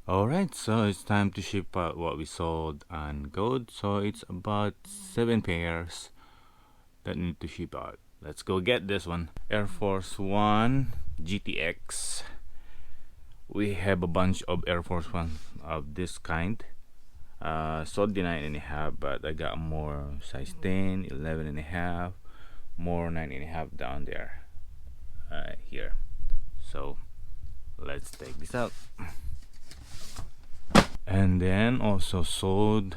Alright, so it's time to ship out what we sold and gold. So it's about 7 pairs that need to ship out. Let's go get this one. Air Force One GTX. We have a bunch of Air Force One of this kind. Sold the 9.5, but I got more size 10, 11.5, more 9.5 down there. Here. So let's take this out. And then also sold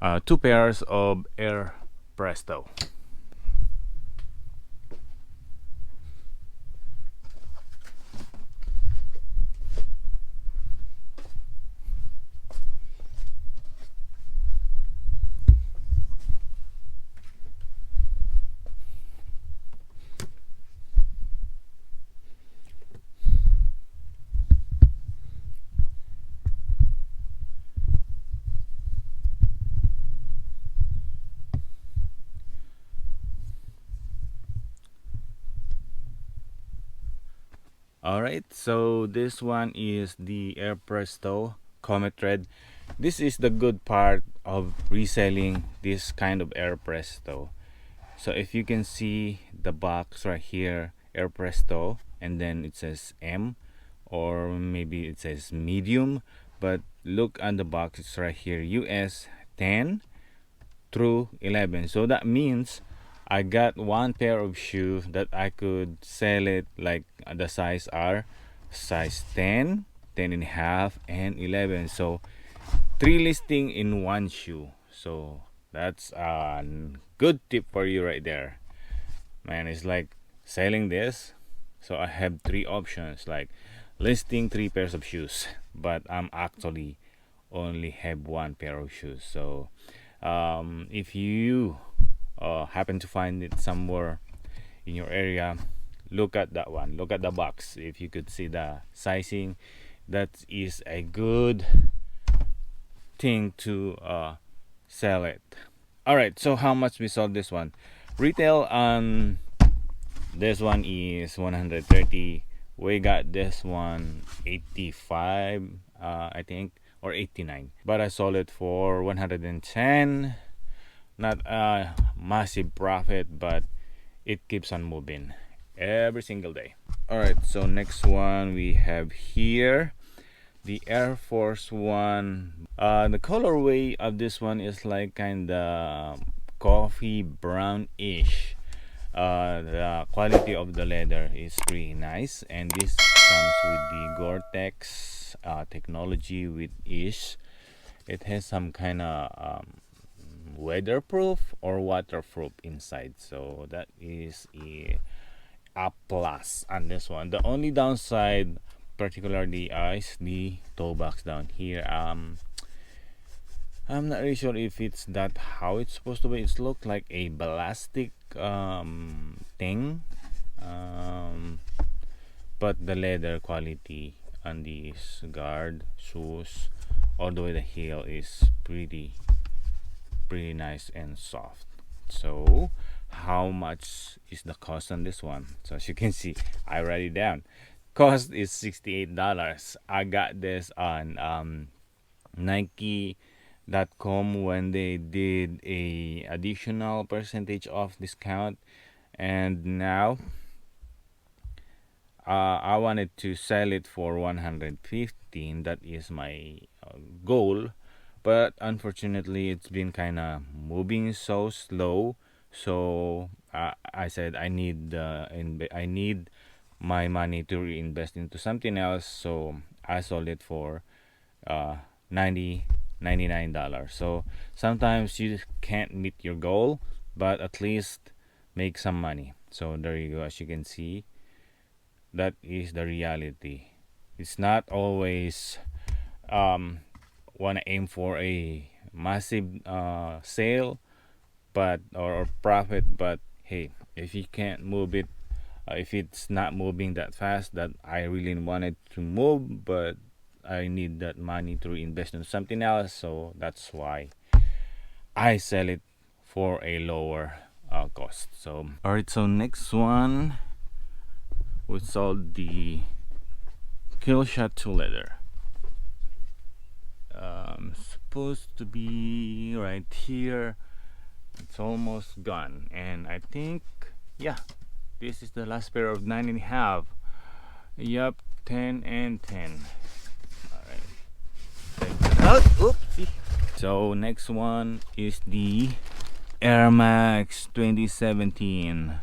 2 pairs of Air Presto. Alright, so this one is the Air Presto Comet thread. This is the good part of reselling this kind of Air Presto. So if you can see the box right here, Air Presto, and then it says M, or maybe it says medium, but look on the box, it's right here, US 10 through 11. So that means I got one pair of shoes that I could sell it like the size are size 10, 10 and a half, and 11. So 3 listing in one shoe. So that's a good tip for you right there. Man, it's like selling this. So I have 3 options, like listing 3 pairs of shoes, but I'm actually only have 1 pair of shoes. So if you happen to find it somewhere in your area, look at that one, look at the box. If you could see the sizing, that is a good thing to sell it. All right, so how much we sold this one? Retail on this one is 130. We got this one 85, I think, or 89, but I sold it for 110. Not a massive profit, but it keeps on moving every single day. All right, so next one we have here the Air Force One. The colorway of this one is like kind of coffee brownish. The quality of the leather is pretty nice, and this comes with the Gore-Tex technology with ish. It has some kind of weatherproof or waterproof inside, so that is a plus on this one. The only downside particularly is the toe box down here. I'm not really sure if it's that how it's supposed to be. It's look like a plastic thing, but the leather quality on these guard shoes all the way the heel is pretty nice and soft. So how much is the cost on this one? So as you can see, I write it down. Cost is $68. I got this on Nike.com when they did a additional percentage off discount, and now I wanted to sell it for 115. That is my goal, but unfortunately it's been kind of moving so slow. So I said I need my money to reinvest into something else. So I sold it for uh, 90 $99. So sometimes you can't meet your goal, but at least make some money. So there you go. As you can see, that is the reality. It's not always want to aim for a massive sale, but or profit. But hey, if you can't move it, if it's not moving that fast, that I really wanted to move, but I need that money to invest in something else. So that's why I sell it for a lower cost. So all right, so next one, we sold the Kill Shot 2 leather. supposed to be right here. It's almost gone, and I think, yeah, this is the last pair of 9.5. Yup, 10 and 10. Alright, take that out. Oopsie. So next one is the Air Max 2017.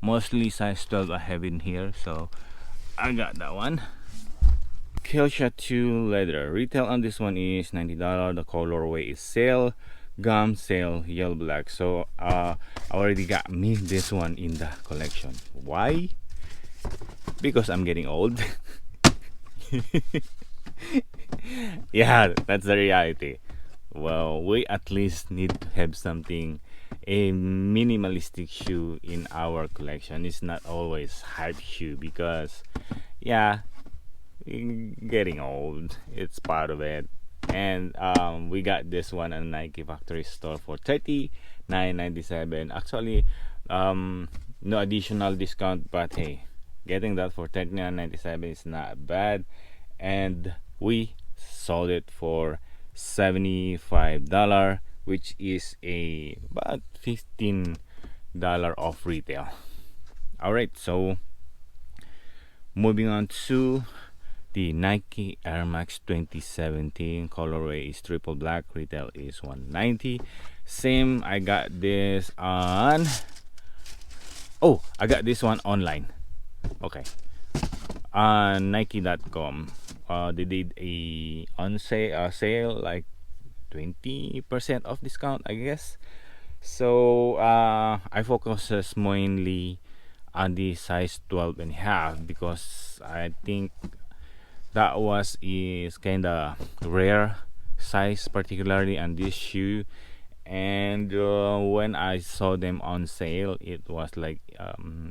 Mostly size 12 I have in here, so I got that one. Killshot 2 leather. Retail on this one is $90. The colorway is sail, gum, sail, yellow black. So I already got me this one in the collection. Why? Because I'm getting old. Yeah, that's the reality. Well, we at least need to have something, a minimalistic shoe in our collection. It's not always hype shoe because, yeah, getting old. It's part of it. And we got this one at Nike factory store for $39.97. Actually, no additional discount, but hey, getting that for $39.97 is not bad. And we sold it for $75, which is about $15 off retail. All right, so moving on to the Nike Air Max 2017. Colorway is triple black, retail is $190. Same, I got this on, I got this one online. Okay, on Nike.com. They did a sale like 20% off discount, I guess. So I focus mainly on the size 12.5 because I think that is kind of rare size, particularly on this shoe. And when I saw them on sale, it was like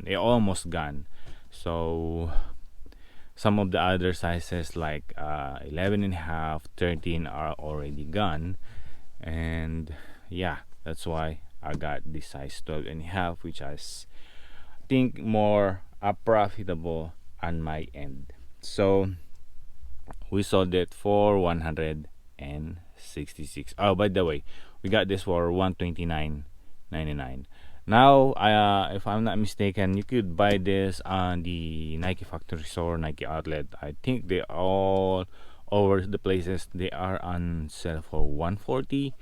it almost gone. So some of the other sizes like 11.5, 13 are already gone. And yeah, that's why I got the size 12.5, which I think more profitable on my end. So we sold it for 166. Oh, by the way, we got this for 129.99. Now, if I'm not mistaken, you could buy this on the Nike factory store, Nike outlet. I think they all over the places they are on sale for 140.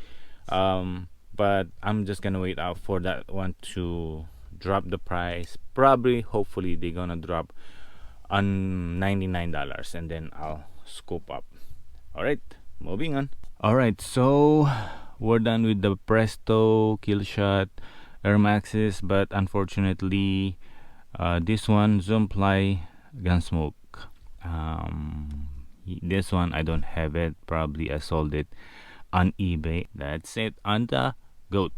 But I'm just gonna wait out for that one to drop the price. Probably, hopefully, they're gonna drop on $99, and then I'll scoop up. All right, moving on. All right, so we're done with the Presto Killshot Air Maxes, but unfortunately, this one Zoom Fly Gunsmoke. This one I don't have it. Probably I sold it on eBay. That's it on the goat.